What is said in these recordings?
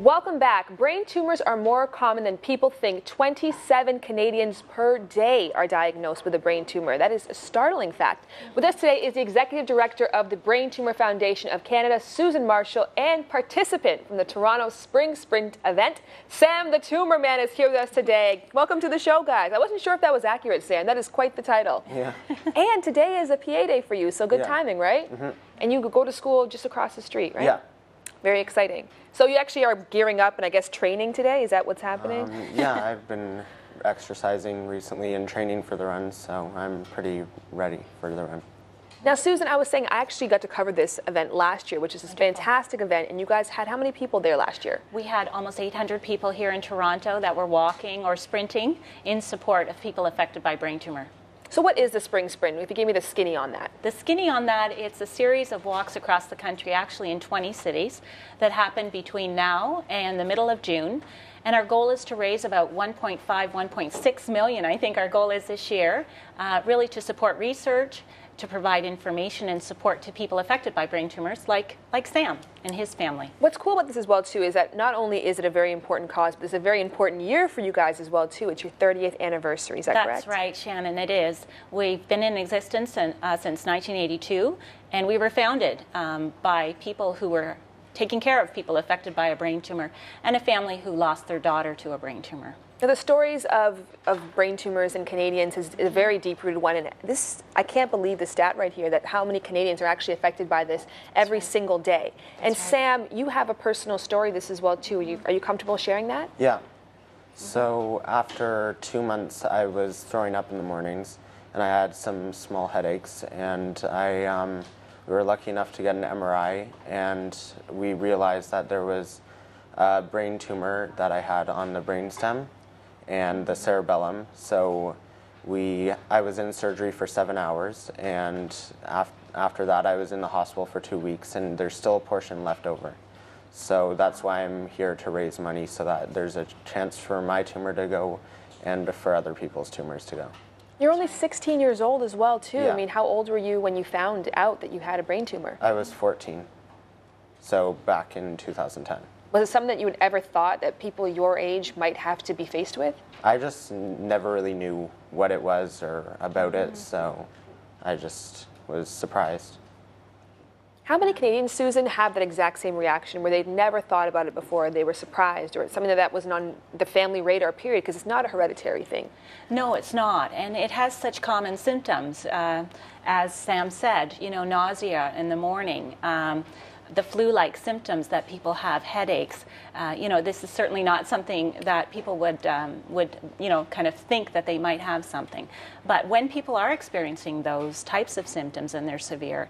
Welcome back. Brain tumors are more common than people think. 27 Canadians per day are diagnosed with a brain tumor. That is a startling fact. With us today is the Executive Director of the Brain Tumor Foundation of Canada, Susan Marshall, and participant from the Toronto Spring Sprint event, Sam the Tumour Man, is here with us today. Welcome to the show, guys. I wasn't sure if that was accurate, Sam. That is quite the title. Yeah. And today is a PA day for you, so good timing, right? Mm-hmm. And you go to school just across the street, right? Yeah. Very exciting. So you actually are gearing up and I guess training today? Is that what's happening? Yeah, I've been exercising recently and training for the run, so I'm pretty ready for the run. Now, Susan, I was saying I actually got to cover this event last year, which is a fantastic event, and you guys had how many people there last year? We had almost 800 people here in Toronto that were walking or sprinting in support of people affected by brain tumor. So what is the Spring Sprint? If you give me the skinny on that. The skinny on that, it's a series of walks across the country, actually in 20 cities, that happen between now and the middle of June. And our goal is to raise about 1.5, 1.6 million, I think our goal is this year, really to support research, to provide information and support to people affected by brain tumors like Sam and his family. What's cool about this as well, too, is that not only is it a very important cause, but it's a very important year for you guys as well, too. It's your 30th anniversary, is that correct? That's right, Shannon, it is. We've been in existence since 1982, and we were founded by people who were taking care of people affected by a brain tumor and a family who lost their daughter to a brain tumor. Now, the stories of brain tumors in Canadians is a very deep-rooted one, and this, I can't believe the stat right here, that how many Canadians are actually affected by this every single day. And Sam, you have a personal story this as well, too. Are you comfortable sharing that? Yeah. So after 2 months, I was throwing up in the mornings, and I had some small headaches, and we were lucky enough to get an MRI, and we realized that there was a brain tumor that I had on the brainstem and the cerebellum. So I was in surgery for 7 hours, and after that I was in the hospital for 2 weeks, and there's still a portion left over. So that's why I'm here to raise money, so that there's a chance for my tumor to go and for other people's tumors to go. You're only 16 years old as well, too. Yeah. I mean, how old were you when you found out that you had a brain tumor? I was 14, so back in 2010. Was it something that you had ever thought that people your age might have to be faced with? I just never really knew what it was or about it, so I just was surprised. How many Canadians, Susan, have that exact same reaction where they'd never thought about it before, they were surprised, or it's something that wasn't on the family radar, period, because it's not a hereditary thing? No, it's not, and it has such common symptoms. As Sam said, you know, nausea in the morning, the flu-like symptoms that people have, headaches. You know, this is certainly not something that people would you know, kind of think that they might have something. But when people are experiencing those types of symptoms and they're severe,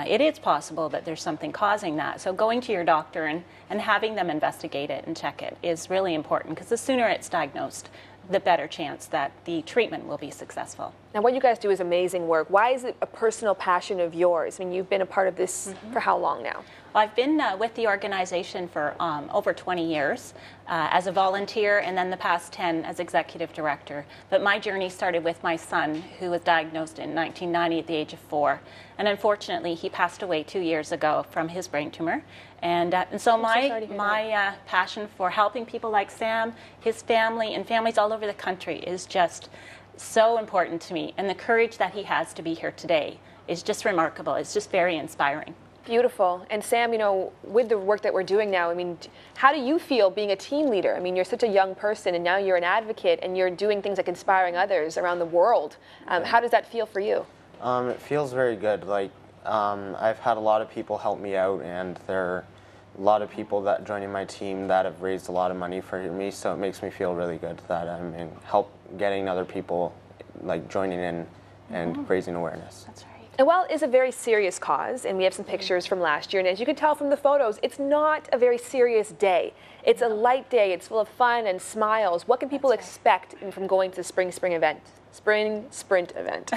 it is possible that there's something causing that. So going to your doctor and having them investigate it and check it is really important, because the sooner it's diagnosed, the better chance that the treatment will be successful. Now, what you guys do is amazing work. Why is it a personal passion of yours? I mean, you've been a part of this for how long now? Well, I've been with the organization for over 20 years as a volunteer, and then the past 10 as executive director. But my journey started with my son, who was diagnosed in 1990 at the age of 4. And unfortunately, he passed away 2 years ago from his brain tumor. And so my passion for helping people like Sam, his family, and families all over the country is just so important to me. And the courage that he has to be here today is just remarkable. It's just very inspiring. Beautiful. And Sam, you know, with the work that we're doing now, I mean, how do you feel being a team leader? I mean, you're such a young person, and now you're an advocate, and you're doing things like inspiring others around the world. How does that feel for you? It feels very good. Like, I've had a lot of people help me out, and there are a lot of people that joining my team that have raised a lot of money for me, so it makes me feel really good that I'm in help getting other people like joining in and raising awareness. That's right. And while it is a very serious cause, and we have some pictures from last year, and as you can tell from the photos, it's not a very serious day. It's a light day. It's full of fun and smiles. What can people expect from going to the Spring event? spring sprint event.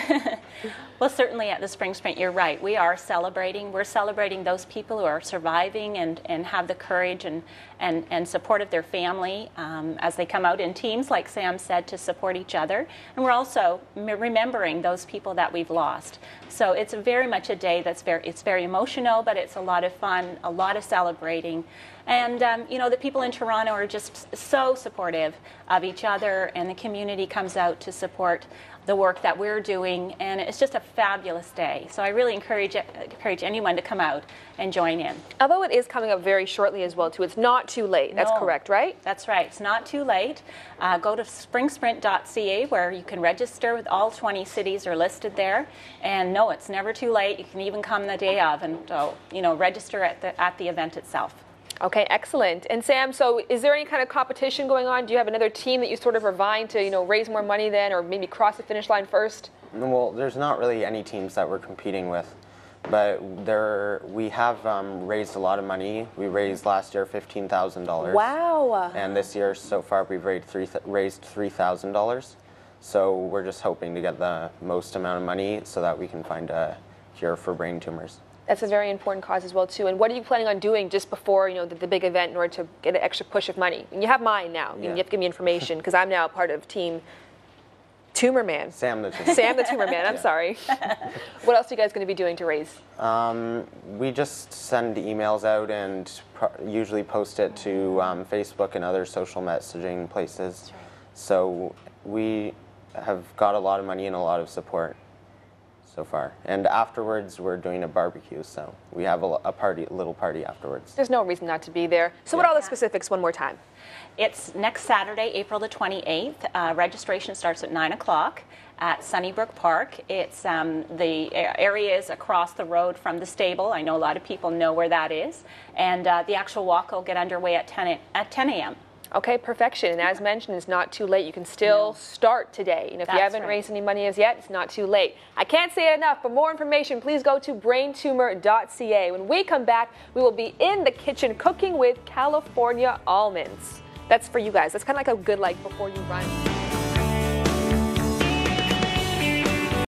Well, certainly at the Spring Sprint, you're right. We are celebrating. We're celebrating those people who are surviving and have the courage and support of their family as they come out in teams, like Sam said, to support each other. And we're also remembering those people that we've lost. So it's very much a day that's very emotional, but it's a lot of fun, a lot of celebrating. And you know, the people in Toronto are just so supportive of each other, and the community comes out to support the work that we're doing, and it's just a fabulous day. So I really encourage anyone to come out and join in. Although it is coming up very shortly as well, too. It's not too late. That's correct, right? That's right. It's not too late. Go to springsprint.ca where you can register. With all 20 cities are listed there. And no, it's never too late. You can even come the day of and you know, register at the event itself. Okay, excellent. And Sam, so is there any kind of competition going on? Do you have another team that you sort of are vying to, you know, raise more money then, or maybe cross the finish line first? Well, there's not really any teams that we're competing with, but we have raised a lot of money. We raised last year $15,000. Wow. And this year so far we've raised $3,000. So we're just hoping to get the most amount of money so that we can find a cure for brain tumors. That's a very important cause as well, too. And what are you planning on doing just before, you know, the big event in order to get an extra push of money? And you have mine now. Yeah. You have to give me information because I'm now part of Team Tumour Man. Sam the Tumour. Sam the Tumour Man, I'm sorry. What else are you guys going to be doing to raise? We just send emails out and usually post it to Facebook and other social messaging places. Right. So we have got a lot of money and a lot of support so far. And afterwards, we're doing a barbecue, so we have a little party afterwards. There's no reason not to be there. So what are all the specifics one more time? It's next Saturday, April the 28th. Registration starts at 9 o'clock at Sunnybrook Park. It's the area is across the road from the stable. I know a lot of people know where that is. And the actual walk will get underway at 10 a.m. Okay, perfection. And as mentioned, it's not too late. You can still start today. And if you haven't raised any money as yet, it's not too late. I can't say it enough. For more information, please go to braintumor.ca. When we come back, we will be in the kitchen cooking with California almonds. That's for you guys. That's kind of like a good before you run.